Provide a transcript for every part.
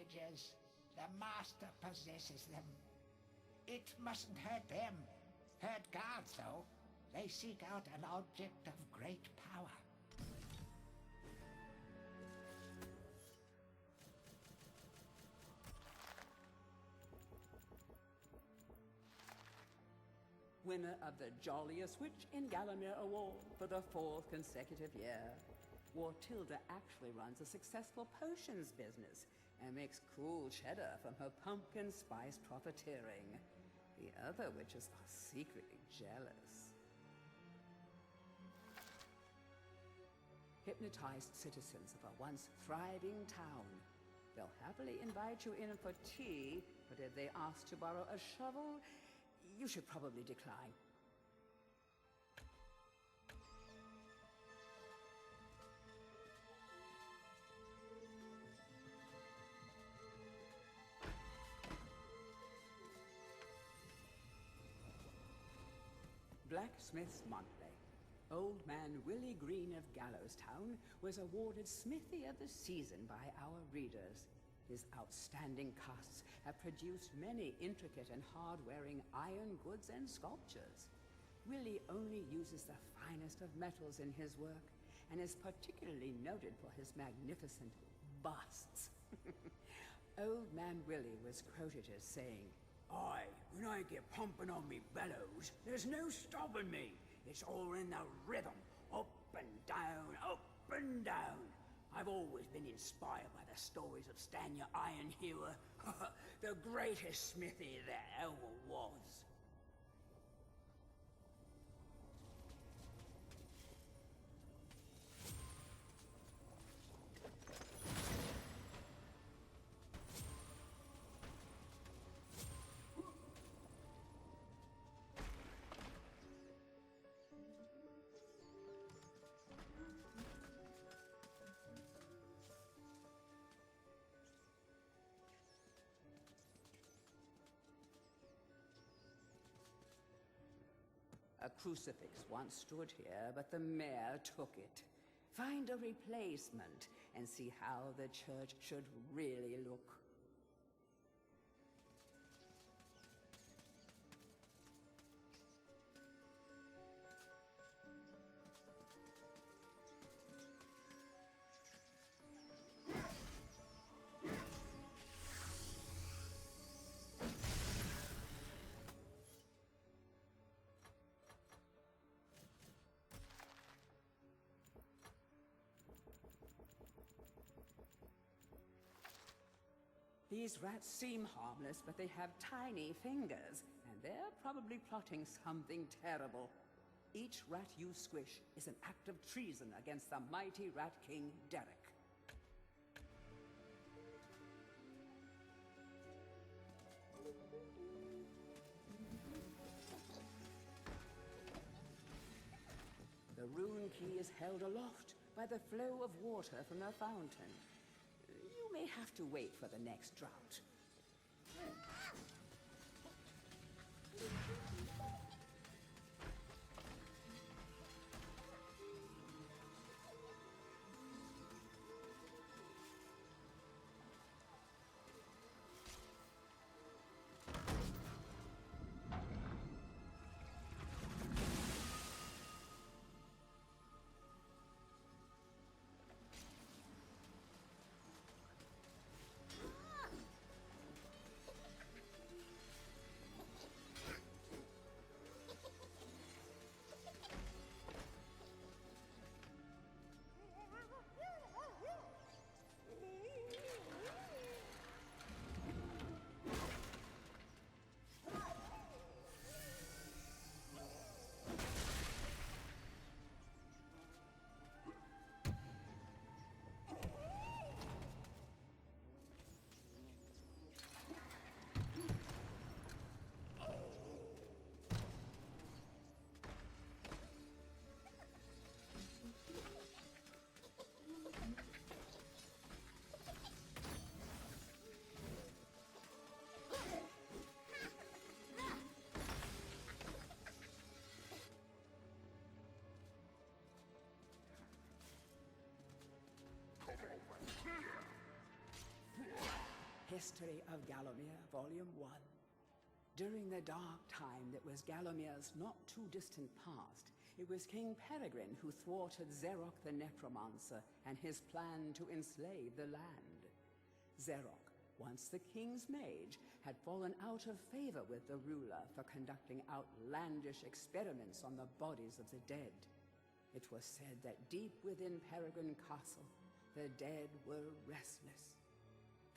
creatures. The Master possesses them. It mustn't hurt them. Hurt guards, though. They seek out an object of great power. Winner of the Jolliest Witch in Gallowmere Award for the 4th consecutive year. Wartilda actually runs a successful potions business and makes cool cheddar from her pumpkin spice profiteering. The other witches are secretly jealous. Hypnotized citizens of a once thriving town. They'll happily invite you in for tea, but if they ask to borrow a shovel, you should probably decline. Blacksmith's Monthly. Old man Willie Green of Gallowstown was awarded Smithy of the Season by our readers. His outstanding casts have produced many intricate and hard-wearing iron goods and sculptures. Willie only uses the finest of metals in his work, and is particularly noted for his magnificent busts. Old man Willie was quoted as saying, "Aye, when I get pumping on me bellows, there's no stopping me. It's all in the rhythm, up and down, up and down. I've always been inspired by the stories of Stanya Ironhewer, the greatest smithy there ever was." A crucifix once stood here, but the mayor took it. Find a replacement and see how the church should really look. These rats seem harmless, but they have tiny fingers, and they're probably plotting something terrible. Each rat you squish is an act of treason against the mighty Rat King, Derek. The rune key is held aloft by the flow of water from a fountain. You may have to wait for the next drought. History of Gallowmere, Volume 1. During the dark time that was Gallowmere's not too distant past, it was King Peregrine who thwarted Zerok the Necromancer and his plan to enslave the land. Zerok, once the king's mage, had fallen out of favor with the ruler for conducting outlandish experiments on the bodies of the dead. It was said that deep within Peregrine Castle, the dead were restless.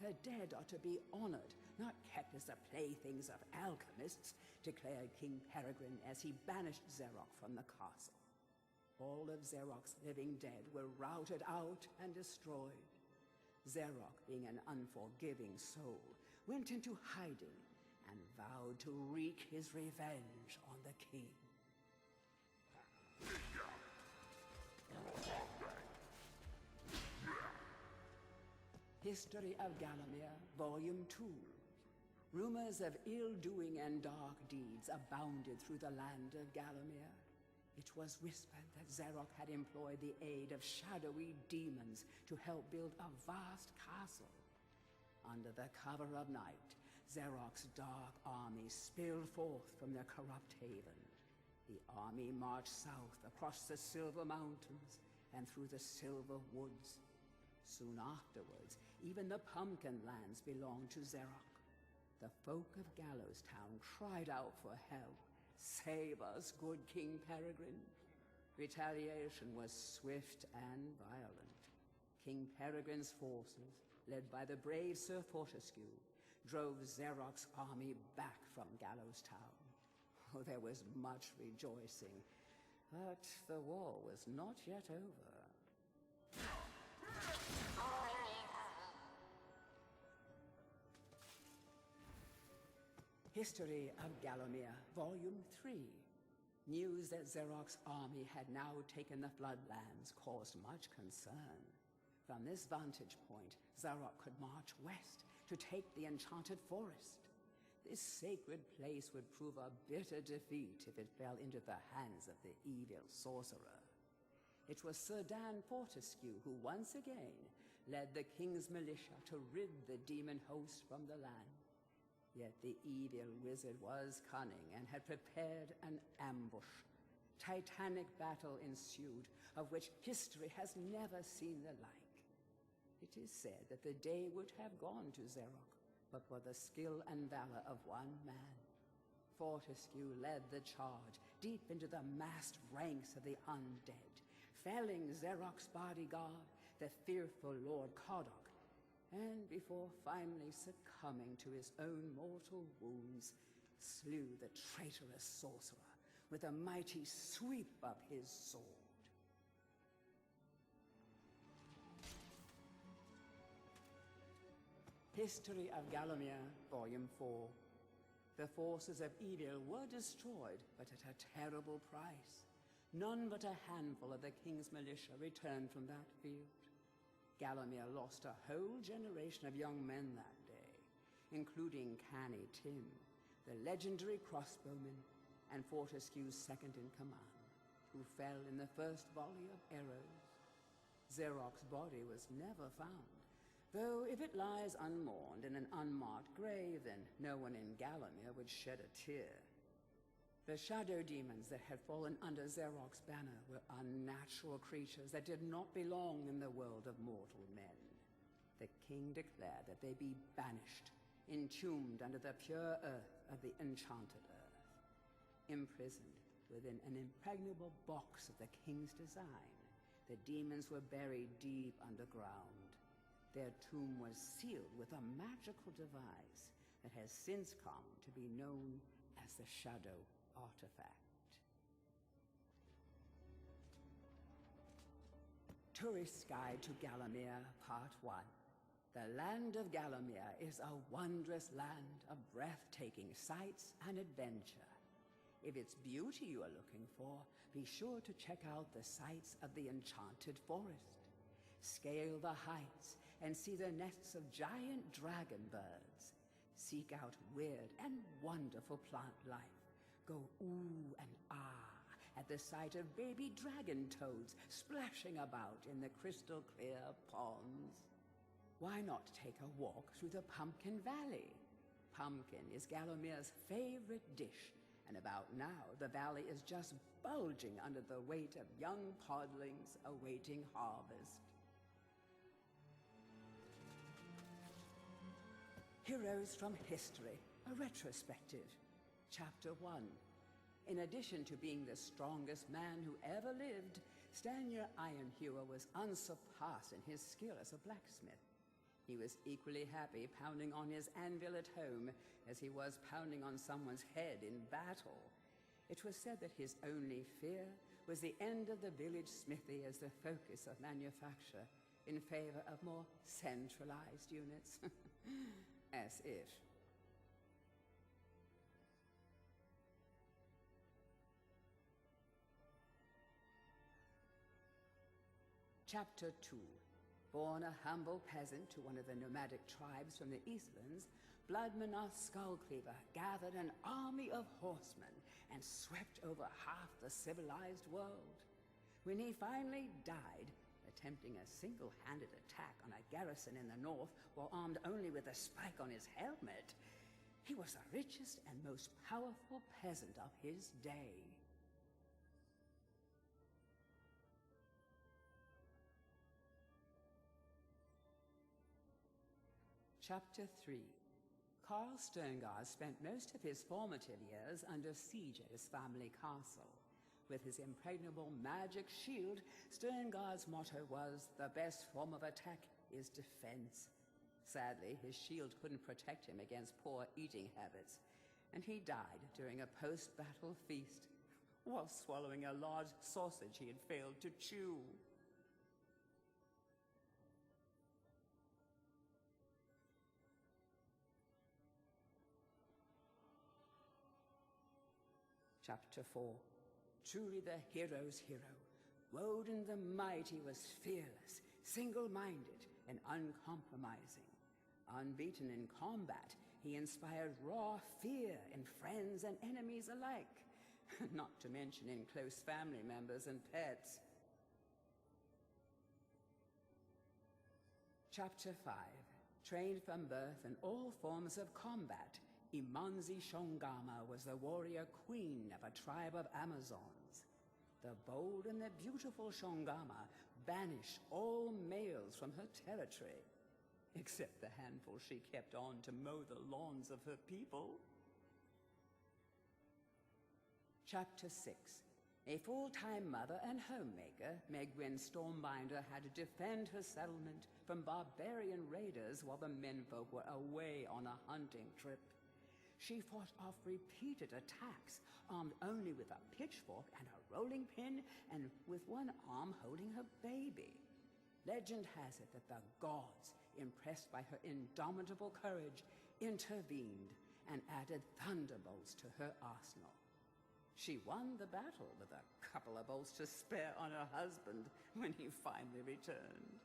The dead are to be honored, not kept as the playthings of alchemists, declared King Peregrine as he banished Zerok from the castle. All of Zerok's living dead were routed out and destroyed. Zerok, being an unforgiving soul, went into hiding and vowed to wreak his revenge on the king. History of Gallowmere, Volume 2. Rumors of ill-doing and dark deeds abounded through the land of Gallowmere. It was whispered that Zerok had employed the aid of shadowy demons to help build a vast castle. Under the cover of night, Zerok's dark army spilled forth from their corrupt haven. The army marched south across the Silver Mountains and through the Silver Woods. Soon afterwards, even the Pumpkin Lands belonged to Zerok. The folk of Gallows Town cried out for help. "Save us, good King Peregrine." Retaliation was swift and violent. King Peregrine's forces, led by the brave Sir Fortescue, drove Zerok's army back from Gallows Town. Oh, there was much rejoicing, but the war was not yet over. History of Gallowmere, Volume 3. News that Zerok's army had now taken the Floodlands caused much concern. From this vantage point, Zerok could march west to take the Enchanted Forest. This sacred place would prove a bitter defeat if it fell into the hands of the evil sorcerer. It was Sir Dan Fortescue who once again led the king's militia to rid the demon host from the land. Yet the evil wizard was cunning and had prepared an ambush. Titanic battle ensued, of which history has never seen the like. It is said that the day would have gone to Zerok, but for the skill and valor of one man. Fortescue led the charge deep into the massed ranks of the undead, felling Zerok's bodyguard, the fearful Lord Kodok, and before finally succumbing to his own mortal wounds, slew the traitorous sorcerer with a mighty sweep of his sword. History of Gallowmere, Volume 4. The forces of evil were destroyed, but at a terrible price. None but a handful of the king's militia returned from that field. Gallowmere lost a whole generation of young men that day, including Canny Tim, the legendary crossbowman, and Fortescue's second-in-command, who fell in the first volley of arrows. Zerok's body was never found, though if it lies unmourned in an unmarked grave, then no one in Gallowmere would shed a tear. The shadow demons that had fallen under Zerok's banner were unnatural creatures that did not belong in the world of mortal men. The king declared that they be banished, entombed under the pure earth of the enchanted earth. Imprisoned within an impregnable box of the king's design, the demons were buried deep underground. Their tomb was sealed with a magical device that has since come to be known as the Shadow Artifact. Tourist's Guide to Gallowmere, Part 1. The land of Gallowmere is a wondrous land of breathtaking sights and adventure. If it's beauty you are looking for, be sure to check out the sights of the Enchanted Forest. Scale the heights and see the nests of giant dragon birds. Seek out weird and wonderful plant life. Go ooh and ah at the sight of baby dragon toads splashing about in the crystal clear ponds. Why not take a walk through the Pumpkin Valley? Pumpkin is Gallowmere's favorite dish, and about now the valley is just bulging under the weight of young podlings awaiting harvest. Heroes from History, a retrospective. Chapter 1. In addition to being the strongest man who ever lived, Stanier Ironhewer was unsurpassed in his skill as a blacksmith. He was equally happy pounding on his anvil at home as he was pounding on someone's head in battle. It was said that his only fear was the end of the village smithy as the focus of manufacture in favor of more centralized units. As if. Chapter 2. Born a humble peasant to one of the nomadic tribes from the Eastlands, Bloodmanoth Skullcleaver gathered an army of horsemen and swept over half the civilized world. When he finally died, attempting a single-handed attack on a garrison in the north while armed only with a spike on his helmet, he was the richest and most powerful peasant of his day. Chapter 3. Carl Sterngard spent most of his formative years under siege at his family castle. With his impregnable magic shield, Sterngard's motto was, "The best form of attack is defense." Sadly, his shield couldn't protect him against poor eating habits, and he died during a post-battle feast while swallowing a large sausage he had failed to chew. Chapter 4. Truly the hero's hero. Woden the Mighty was fearless, single-minded, and uncompromising. Unbeaten in combat, he inspired raw fear in friends and enemies alike, not to mention in close family members and pets. Chapter 5. Trained from birth in all forms of combat, Imanzi Shongama was the warrior queen of a tribe of Amazons. The bold and the beautiful Shongama banished all males from her territory, except the handful she kept on to mow the lawns of her people. Chapter 6. A full-time mother and homemaker, Megwin Stormbinder had to defend her settlement from barbarian raiders while the menfolk were away on a hunting trip. She fought off repeated attacks, armed only with a pitchfork and a rolling pin, and with one arm holding her baby. Legend has it that the gods, impressed by her indomitable courage, intervened and added thunderbolts to her arsenal. She won the battle with a couple of bolts to spare on her husband when he finally returned.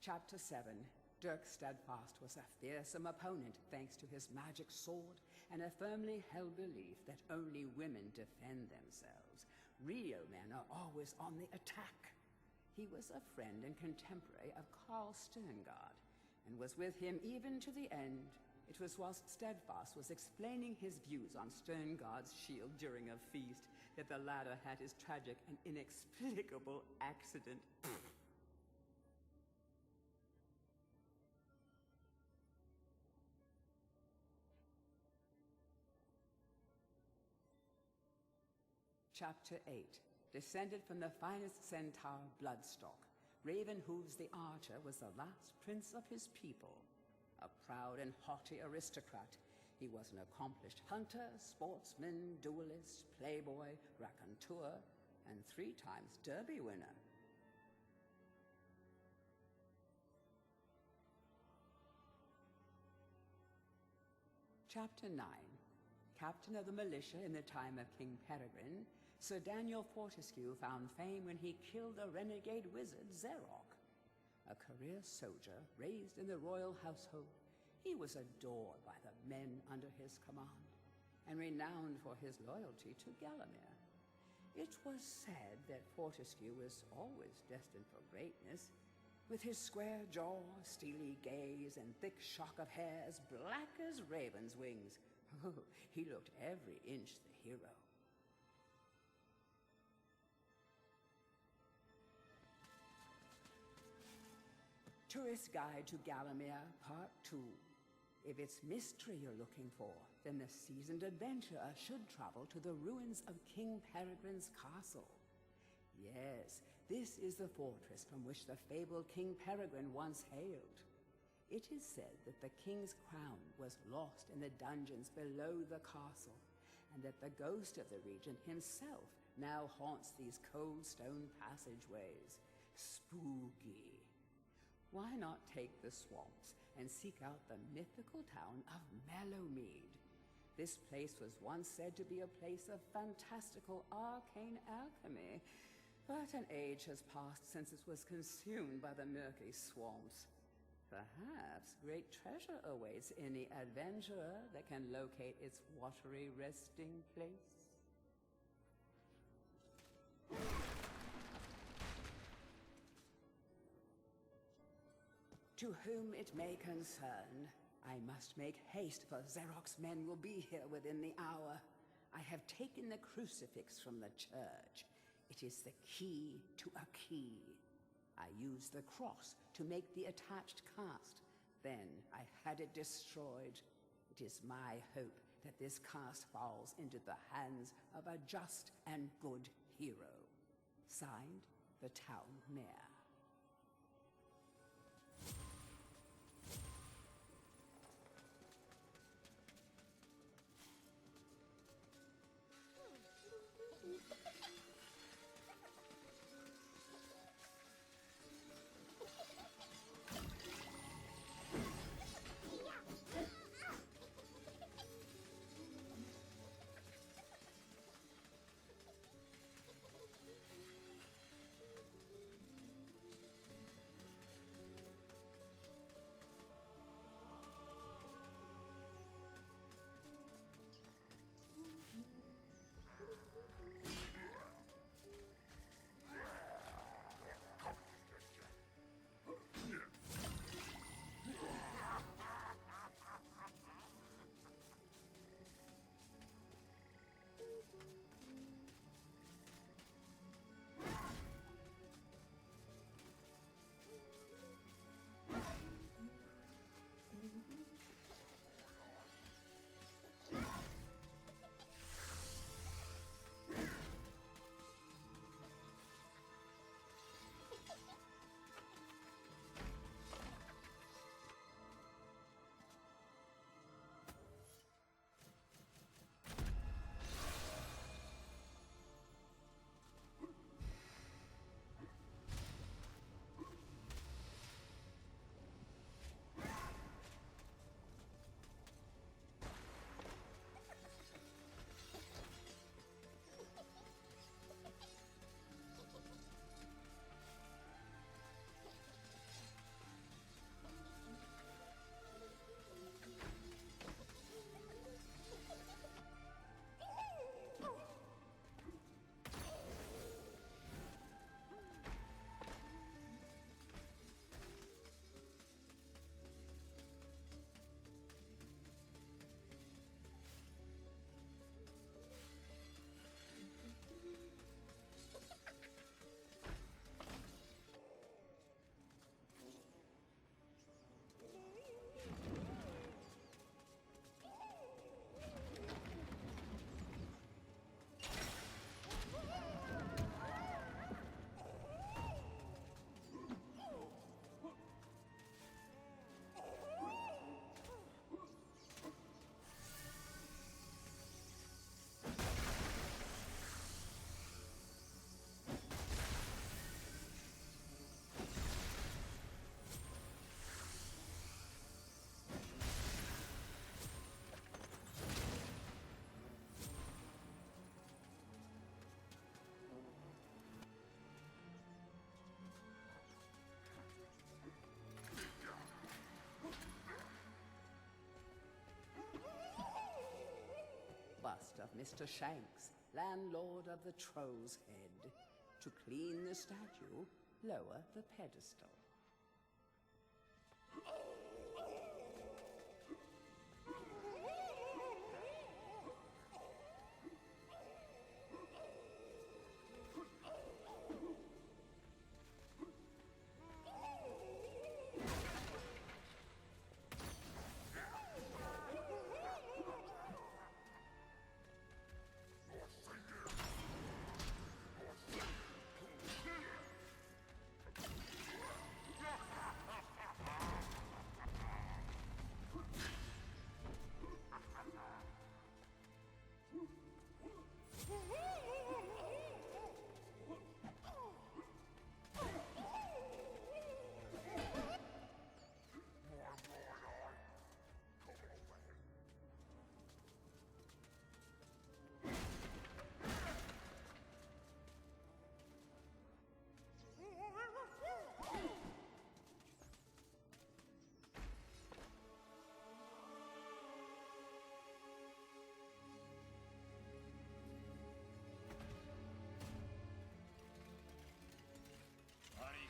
Chapter 7. Dirk Steadfast was a fearsome opponent thanks to his magic sword and a firmly held belief that only women defend themselves. Real men are always on the attack. He was a friend and contemporary of Carl Sterngard, and was with him even to the end. It was whilst Steadfast was explaining his views on Sterngard's shield during a feast that the latter had his tragic and inexplicable accident. Chapter 8. Descended from the finest centaur bloodstock, Ravenhooves the Archer was the last prince of his people. A proud and haughty aristocrat, he was an accomplished hunter, sportsman, duelist, playboy, raconteur, and 3 times Derby winner. Chapter 9. Captain of the militia in the time of King Peregrine, Sir Daniel Fortescue found fame when he killed the renegade wizard Zerok. A career soldier raised in the royal household, He was adored by the men under his command, and renowned for his loyalty to Gallowmere. It was said that Fortescue was always destined for greatness. With his square jaw, steely gaze, and thick shock of hair as black as raven's wings, oh, he looked every inch the hero. Tourist Guide to Gallowmere, Part 2. If it's mystery you're looking for, then the seasoned adventurer should travel to the ruins of King Peregrine's castle. Yes, this is the fortress from which the fabled King Peregrine once hailed. It is said that the king's crown was lost in the dungeons below the castle, and that the ghost of the regent himself now haunts these cold stone passageways. Spooky. Why not take the swamps and seek out the mythical town of Mellowmead? This place was once said to be a place of fantastical arcane alchemy, but an age has passed since it was consumed by the murky swamps. Perhaps great treasure awaits any adventurer that can locate its watery resting place. To whom it may concern, I must make haste, for Xerox's men will be here within the hour. I have taken the crucifix from the church. It is the key to a key. I used the cross to make the attached cast. Then I had it destroyed. It is my hope that this cast falls into the hands of a just and good hero. Signed, the town mayor. of Mr. Shanks, landlord of the Troll's Head. To clean the statue, lower the pedestal.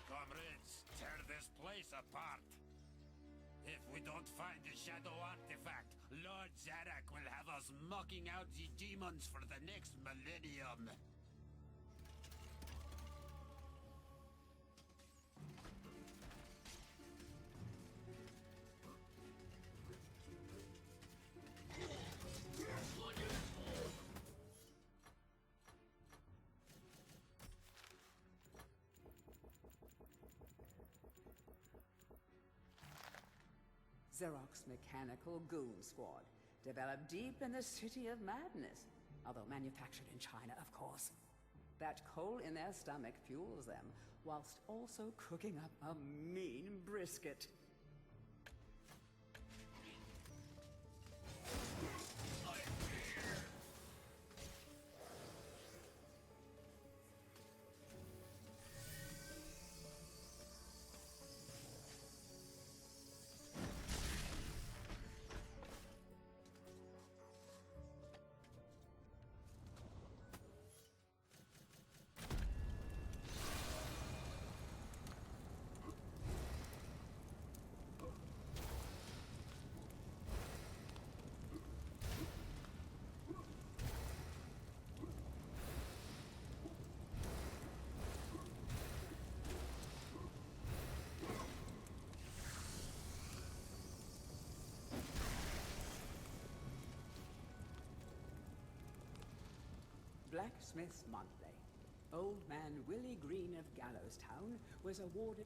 Comrades, tear this place apart. If we don't find the shadow artifact, Lord Zarak will have us mucking out the demons for the next millennium. Xerox Mechanical Goon Squad, developed deep in the City of Madness, although manufactured in China, of course. That coal in their stomach fuels them, whilst also cooking up a mean brisket. Blacksmith's Monthly. Old man Willie Green of Gallowstown was awarded...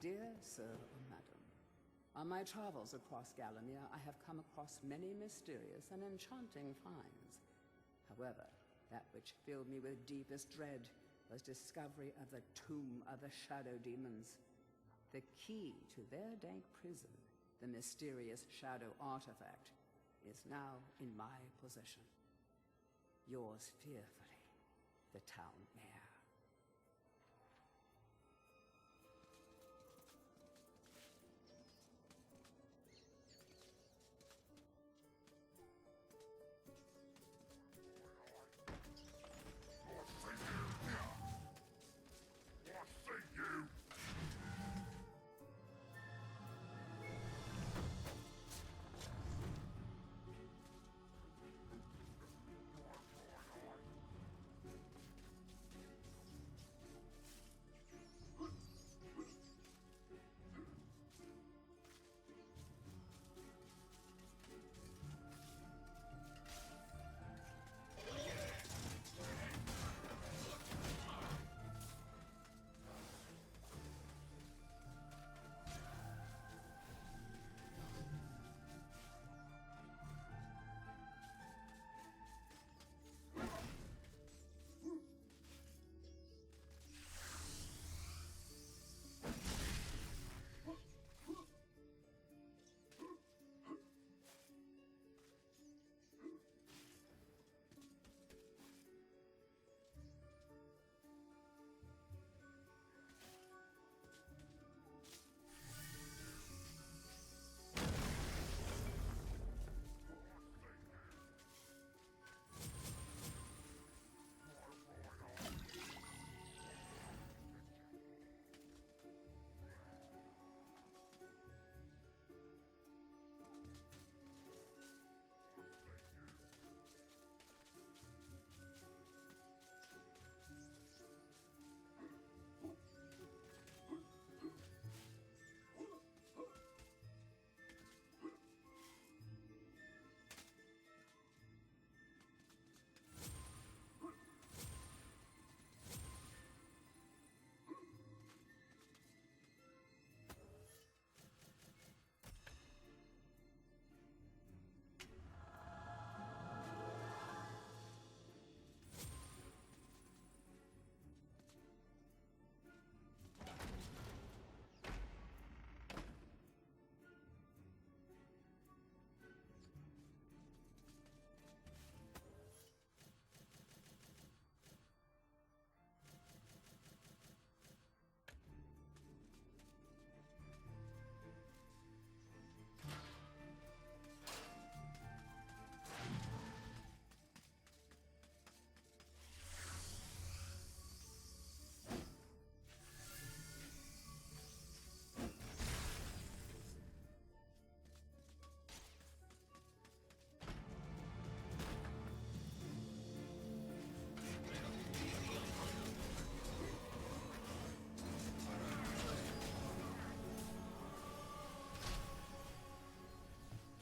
Dear sir or madam, on my travels across Gallowmere, I have come across many mysterious and enchanting finds. However, that which filled me with deepest dread was discovery of the tomb of the Shadow Demons. The key to their dank prison, the mysterious Shadow artifact, is now in my possession. Yours fearfully, the town mayor.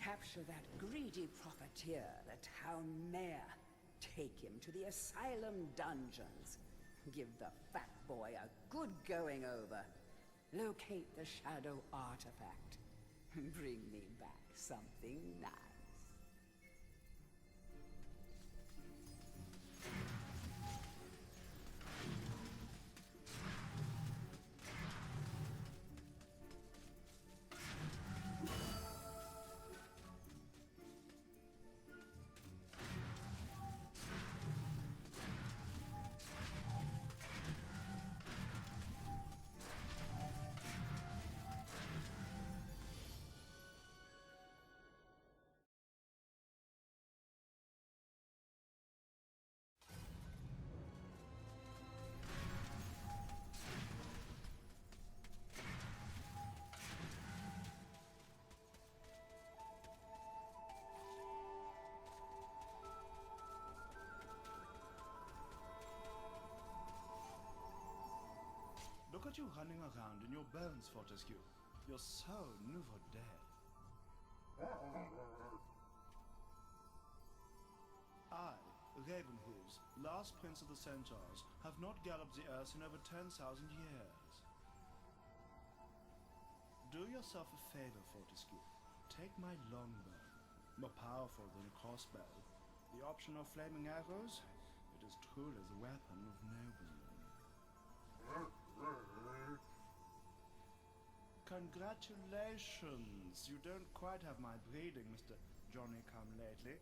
Capture that greedy profiteer, the town mayor. Take him to the asylum dungeons. Give the fat boy a good going over. Locate the Shadow artifact. Bring me back something nice. Look at you running around in your bones, Fortescue. You're so nouveau dead. I, Ravenhooves, last prince of the Centaurs, have not galloped the earth in over 10,000 years. Do yourself a favor, Fortescue. Take my longbow. More powerful than a crossbow. The option of flaming arrows, it is truly the weapon of noblemen. Congratulations! You don't quite have my breeding, Mr. Johnny-come-lately,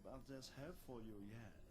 but there's hope for you yet.